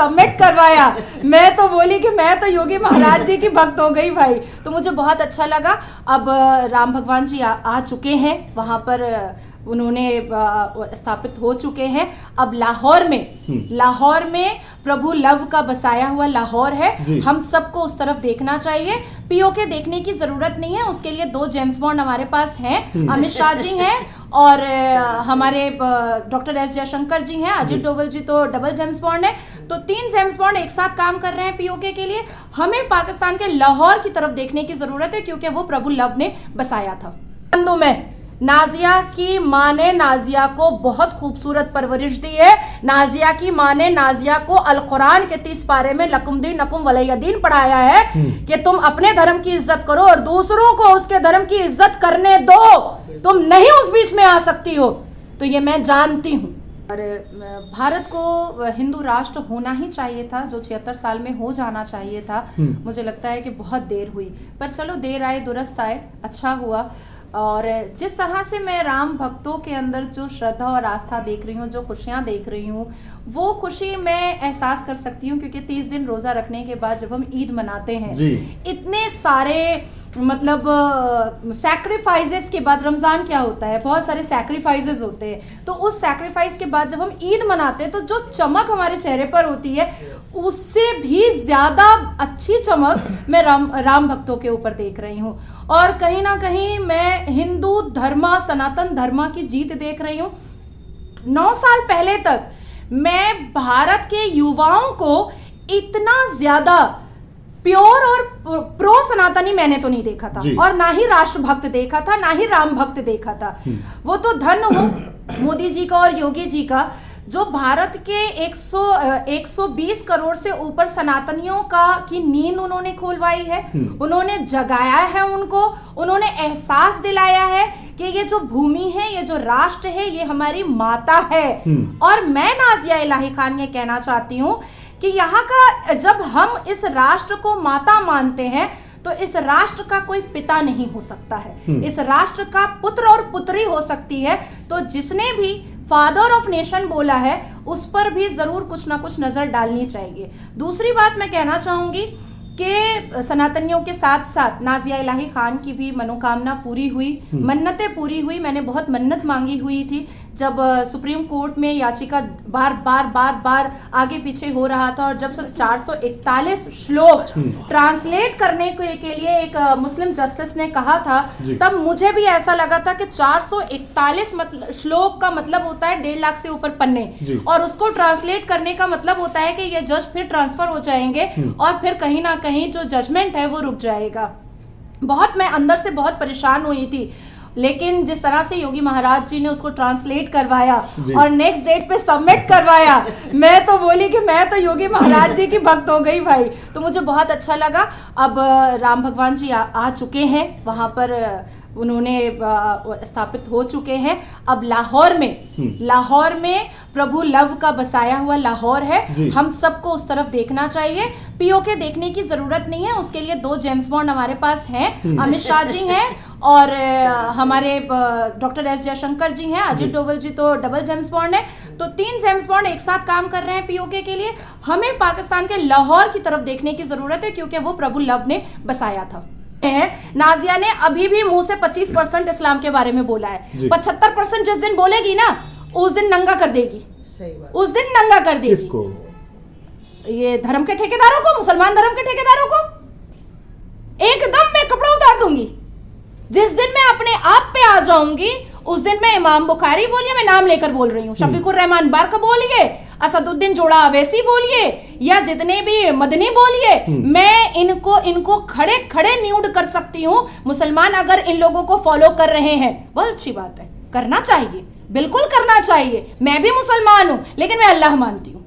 Submit करवाया। मैं तो बोली कि मैं तो योगी महाराज जी की भक्त हो गई भाई। तो मुझे बहुत अच्छा लगा। अब राम भगवान जी आ चुके हैं वहां पर, उन्होंने स्थापित हो चुके हैं। अब लाहौर में प्रभु लव का बसाया हुआ लाहौर है। हम सबको उस तरफ देखना चाहिए। पीओके देखने की जरूरत नहीं है, उसके लिए 2 जेम्स बॉन्ड हमारे पास हैं। अमित शाह जी हैं और हमारे डॉक्टर एस जयशंकर जी हैं। अजित डोवल जी तो डबल जेम्स बॉन्ड है। तो 3 जेम्स बॉन्ड एक साथ काम कर रहे हैं पीओके के लिए। हमें पाकिस्तान के लाहौर की तरफ देखने की जरूरत है, क्योंकि वो प्रभु लव ने बसाया था। हिंदू में नाजिया की माँ ने नाजिया को बहुत खूबसूरत परवरिश दी है। नाजिया की माँ ने नाजिया को अल कुरान के 30 पारे में लकुम दीनुकुम वलिय दीन पढ़ाया है कि तुम अपने धर्म की इज्जत करो और दूसरों को उसके धर्म की इज्जत करने दो, तुम नहीं उस बीच में आ सकती हो। तो ये मैं जानती हूँ। और भारत को हिंदू राष्ट्र होना ही चाहिए था, जो 76 साल में हो जाना चाहिए था। मुझे लगता है कि बहुत देर हुई, पर चलो देर आए दुरुस्त आए, अच्छा हुआ। और जिस तरह से मैं राम भक्तों के अंदर जो श्रद्धा और आस्था देख रही हूँ, जो खुशियाँ देख रही हूँ, वो खुशी मैं एहसास कर सकती हूँ। क्योंकि 30 दिन रोजा रखने के बाद जब हम ईद मनाते हैं, इतने सारे मतलब सैक्रिफाइसेस के बाद, रमजान क्या होता है, बहुत सारे सैक्रिफाइसेस होते हैं। तो उस सैक्रिफाइस के बाद जब हम ईद मनाते हैं, तो जो चमक हमारे चेहरे पर होती है, उससे भी ज्यादा अच्छी चमक मैं राम भक्तों के ऊपर देख रही हूँ। और कहीं ना कहीं मैं हिंदू धर्म, सनातन धर्म की जीत देख रही हूँ। 9 साल पहले तक मैं भारत के युवाओं को इतना ज्यादा प्योर और प्रो सनातनी मैंने तो नहीं देखा था, और ना ही राष्ट्रभक्त देखा था, ना ही राम भक्त देखा था। वो तो धन हो मोदी जी का और योगी जी का, जो भारत के 120 करोड़ से ऊपर सनातनियों की नींद उन्होंने खोलवाई है। उन्होंने जगाया है उनको, उन्होंने एहसास दिलाया है कि ये जो भूमि है, ये जो राष्ट्र है, ये हमारी माता है। और मैं नाजिया इलाही खान ये कहना चाहती हूँ कि यहाँ का, जब हम इस राष्ट्र को माता मानते हैं, तो इस राष्ट्र का कोई पिता नहीं हो सकता है। इस राष्ट्र का पुत्र और पुत्री हो सकती है। तो जिसने भी फादर ऑफ नेशन बोला है, उस पर भी जरूर कुछ ना कुछ नजर डालनी चाहिए। दूसरी बात मैं कहना चाहूंगी कि सनातनियों के साथ साथ नाजिया इलाही खान की भी मनोकामना पूरी हुई, मन्नतें पूरी हुई। मैंने बहुत मन्नत मांगी हुई थी जब सुप्रीम कोर्ट में याचिका बार आगे पीछे हो रहा था, और जब 441 श्लोक ट्रांसलेट करने के लिए एक मुस्लिम जस्टिस ने कहा था, तब मुझे भी ऐसा लगा था कि 441 श्लोक का मतलब होता है 1.5 लाख से ऊपर पन्ने, और उसको ट्रांसलेट करने का मतलब होता है कि ये जज फिर ट्रांसफर हो जाएंगे और फिर कहीं ना कहीं जो जजमेंट है वो रुक जाएगा। बहुत मैं अंदर से बहुत परेशान हुई थी, लेकिन जिस तरह से योगी महाराज जी ने उसको ट्रांसलेट करवाया और नेक्स्ट डेट पे सबमिट करवाया, मैं तो बोली कि मैं तो योगी महाराज जी की भक्त हो गई भाई। तो मुझे बहुत अच्छा लगा। अब राम भगवान जी आ चुके हैं वहां पर, उन्होंने स्थापित हो चुके हैं। अब लाहौर में प्रभु लव का बसाया हुआ लाहौर है। हम सबको उस तरफ देखना चाहिए। पीओके देखने की जरूरत नहीं है, उसके लिए 2 जेम्स बॉन्ड हमारे पास हैं। अमित शाह जी हैं और हमारे डॉक्टर एस जयशंकर जी हैं। अजित डोवल जी तो डबल जेम्स बॉन्ड है। तो 3 जेम्स बॉन्ड एक साथ काम कर रहे हैं पीओके के लिए। हमें पाकिस्तान के लाहौर की तरफ देखने की जरूरत है, क्योंकि वो प्रभु लव ने बसाया था। नाजिया ने अभी भी मुंह से 25% इस्लाम के बारे में बोला है। 75% जिस दिन बोलेगी ना, उस दिन नंगा कर देगी। सही बात। उस दिन नंगा कर देगी। किसको? ये धर्म के ठेकेदारों को, मुसलमान धर्म के ठेकेदारों को एकदम मैं कपड़ा उतार दूंगी। जिस दिन मैं अपने आप पे आ जाऊंगी, उस दिन मैं इमाम बुखारी बोलिए, मैं नाम लेकर बोल रही हूँ, शफीकुर रहमान बारक बोलिए, असदुद्दीन जोड़ा अवैसी बोलिए, या जितने भी मदनी बोलिए, मैं इनको खड़े खड़े न्यूड कर सकती हूँ। मुसलमान अगर इन लोगों को फॉलो कर रहे हैं, बहुत अच्छी बात है, करना चाहिए, बिल्कुल करना चाहिए। मैं भी मुसलमान हूँ, लेकिन मैं अल्लाह मानती हूँ।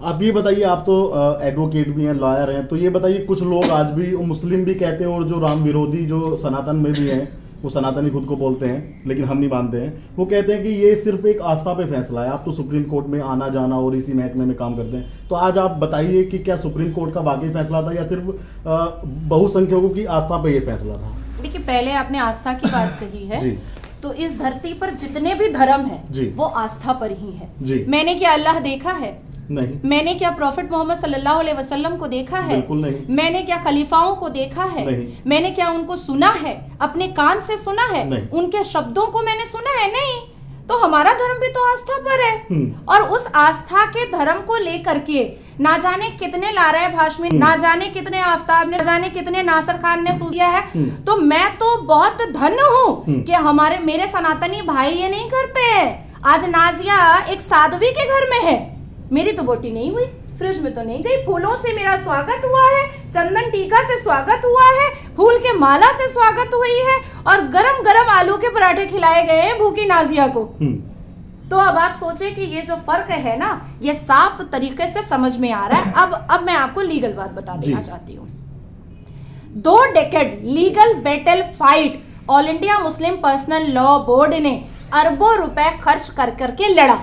आप ये बताइए, आप तो एडवोकेट भी हैं, लॉयर हैं, तो ये बताइए, कुछ लोग आज भी मुस्लिम भी कहते हैं और जो राम विरोधी जो सनातन में भी हैं, वो सनातनी खुद को बोलते हैं लेकिन हम नहीं मानते हैं, वो कहते हैं कि ये सिर्फ एक आस्था पे फैसला है। आप तो सुप्रीम कोर्ट में आना जाना और इसी महकमे में काम करते हैं, तो आज आप बताइए कि क्या सुप्रीम कोर्ट का वाकई फैसला था या सिर्फ बहुसंख्यकों की आस्था पे ये फैसला था? देखिए, पहले आपने आस्था की बात कही है, तो इस धरती पर जितने भी धर्म हैं वो आस्था पर ही है। मैंने क्या अल्लाह देखा है? नहीं, मैंने क्या प्रॉफिट मोहम्मद सल्लल्लाहु अलैहि वसल्लम को देखा है? बिल्कुल नहीं। मैंने क्या खलीफाओं को देखा है? नहीं। मैंने क्या उनको सुना है? अपने कान से सुना है? नहीं। उनके शब्दों को मैंने सुना है? नहीं। तो हमारा धर्म भी तो आस्था पर है, और उस आस्था के धर्म को लेकर के ना जाने कितने लारा भाषमी, ना जाने कितने आफ्ताब ने, ना जाने कितने नासिर खान ने सूझा है। तो मैं तो बहुत धन्य हूँ कि मेरे सनातनी भाई ये नहीं करते हैं। आज नाजिया एक साध्वी के घर में है, मेरी तो बोटी नहीं हुई, फ्रिज में तो नहीं गई, फूलों से मेरा स्वागत हुआ है, चंदन टीका से स्वागत हुआ है, फूल के माला से स्वागत हुई है, और गरम गरम आलू के पराठे खिलाए गए हैं भूखी नाजिया को। तो अब आप सोचे कि ये जो फर्क है ना, ये साफ तरीके से समझ में आ रहा है। अब मैं आपको लीगल बात बता देना चाहती हूँ। 2 decade legal battle fight all India Muslim personal law board ने अरबों रुपए खर्च कर करके लड़ा।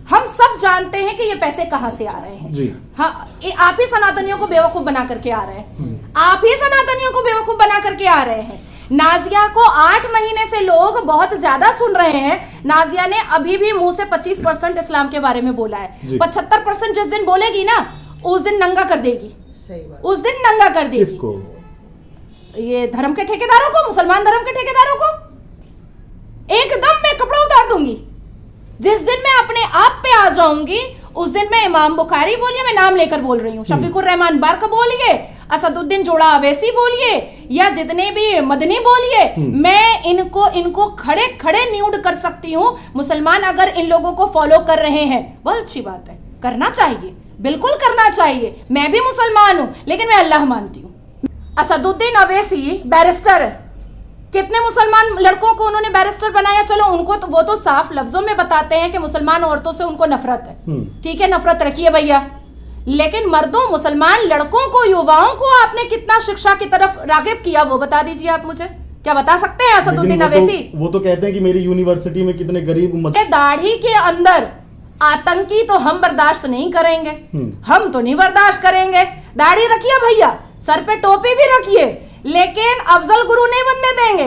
हम सब जानते हैं कि ये पैसे कहां से आ रहे हैं। जी। हाँ, आप ही सनातनियों को बेवकूफ बना करके आ रहे हैं, आप ही सनातनियों को बेवकूफ बना करके आ रहे हैं। नाजिया को 8 महीने से लोग बहुत ज्यादा सुन रहे हैं। नाजिया ने अभी भी मुंह से 25% इस्लाम के बारे में बोला है। 75% जिस दिन बोलेगी ना, उस दिन नंगा कर देगी। सही बात। उस दिन नंगा कर देगी। किसको? ये धर्म के ठेकेदारों को, मुसलमान धर्म के ठेकेदारों को एकदम मैं कपड़ा उतार दूंगी। जिस दिन मैं अपने आप पे आ जाऊंगी, उस दिन मैं इमाम बुखारी बोलिए, मैं नाम लेकर बोल रही हूँ, शफीकुर रहमान बर्क बोलिए, असदुद्दीन जोड़ा अवैसी बोलिए, या जितने भी मदनी बोलिए, मैं इनको खड़े खड़े न्यूड कर सकती हूँ। मुसलमान अगर इन लोगों को फॉलो कर रहे हैं, बहुत अच्छी बात है, करना चाहिए, बिल्कुल करना चाहिए। मैं भी मुसलमान हूँ, लेकिन मैं अल्लाह मानती हूँ। असदुद्दीन अवैसी बैरिस्टर है, कितने मुसलमान लड़कों को उन्होंने बैरिस्टर बनाया। चलो उनको तो वो तो साफ लफ्जों में बताते हैं कि मुसलमान औरतों से उनको नफरत है, ठीक है, नफरत रखिए भैया, लेकिन मर्दों, मुसलमान लड़कों को, युवाओं को आपने कितना शिक्षा की तरफ रागिब किया, वो बता दीजिए आप मुझे। क्या बता सकते हैं असदुद्दीन अवैसी? वो तो कहते हैं कि मेरी यूनिवर्सिटी में कितने गरीब दाढ़ी के अंदर आतंकी तो हम बर्दाश्त नहीं करेंगे, हम तो नहीं बर्दाश्त करेंगे। दाढ़ी रखिए भैया, सर पे टोपी भी रखिए, लेकिन अफजल गुरु नहीं बनने देंगे,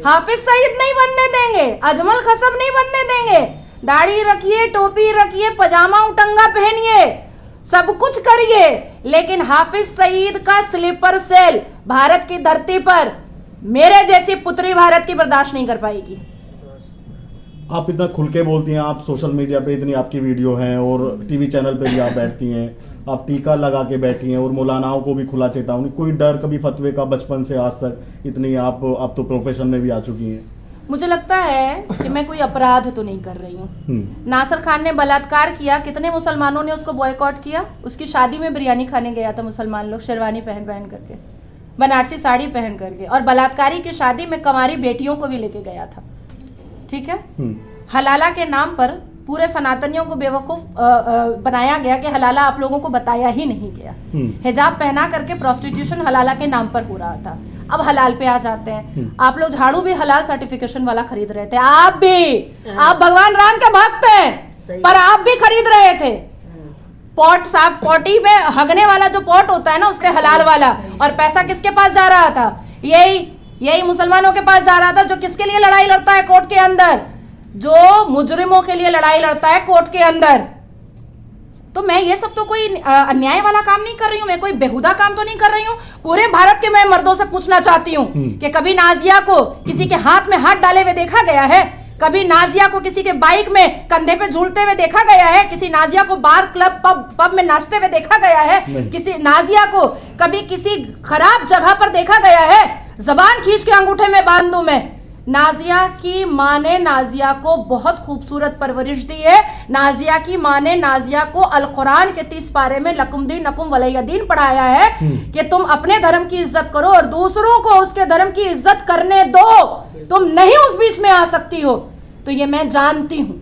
हाफिज सईद नहीं बनने देंगे, अजमल खसब नहीं बनने देंगे। दाढ़ी रखिए, टोपी रखिए, पजामा उटंगा पहनिए, सब कुछ करिए, लेकिन हाफिज सईद का स्लीपर सेल भारत की धरती पर मेरे जैसी पुत्री भारत की बर्दाश्त नहीं कर पाएगी। आप इतना खुल के बोलती हैं, आप सोशल मीडिया पे इतनी आपकी वीडियो हैं, और टीवी चैनल पे भी आप बैठती हैं, आप टीका लगा के बैठी हैं, और मौलानाओं को भी खुला चेतावनी, कोई डर कभी फतवे का बचपन से आज तक? इतनी आप तो प्रोफेशन में भी आ चुकी हैं। मुझे लगता है कि मैं कोई अपराध तो नहीं कर रही हूँ। नासिर खान ने बलात्कार किया, कितने मुसलमानों ने उसको बॉयकॉट किया। उसकी शादी में बिरयानी खाने गया था मुसलमान लोग, शेरवानी पहन करके, बनारसी साड़ी पहन करके, और बलात्कारी की शादी में कंवारी बेटियों को भी लेके गया था, ठीक है। हलाला के नाम पर पूरे सनातनियों को बेवकूफ बनाया गया कि हलाला आप लोगों को बताया ही नहीं गया। हिजाब पहना करके प्रोस्टिट्यूशन हलाला के नाम पर हो रहा था। अब हलाल पे आ जाते हैं। आप लोग झाड़ू भी हलाल सर्टिफिकेशन वाला खरीद रहे थे, आप भी, आप भगवान राम के भक्त हैं, पर आप भी खरीद रहे थे। पॉट साफ, पॉटी में हगने वाला जो पॉट होता है ना, उसके हलाल वाला, और पैसा किसके पास जा रहा था? यही मुसलमानों के पास जा रहा था, जो किसके लिए लड़ाई लड़ता है कोर्ट के अंदर, जो मुजरिमों के लिए लड़ाई लड़ता है कोर्ट के अंदर। तो मैं ये सब तो कोई अन्याय वाला काम नहीं कर रही हूँ, मैं कोई बेहुदा काम तो नहीं कर रही हूँ। पूरे भारत के मैं मर्दों से पूछना चाहती हूँ कि कभी नाजिया को किसी के हाथ में हाथ डाले हुए देखा गया है? कभी नाजिया को किसी के बाइक में कंधे पे झूलते हुए देखा गया है? किसी नाजिया को बार क्लब पब में नाचते हुए देखा गया है? किसी नाजिया को कभी किसी खराब जगह पर देखा गया है? जबान खींच के अंगूठे में बांध दूं मैं। नाजिया की माँ ने नाजिया को बहुत खूबसूरत परवरिश दी है। नाजिया की माँ ने नाजिया को अल कुरान के 30 पारे में लकुम दीनुकुम वलिय दीन पढ़ाया है कि तुम अपने धर्म की इज्जत करो और दूसरों को उसके धर्म की इज्जत करने दो, तुम नहीं उस बीच में आ सकती हो। तो ये मैं जानती हूं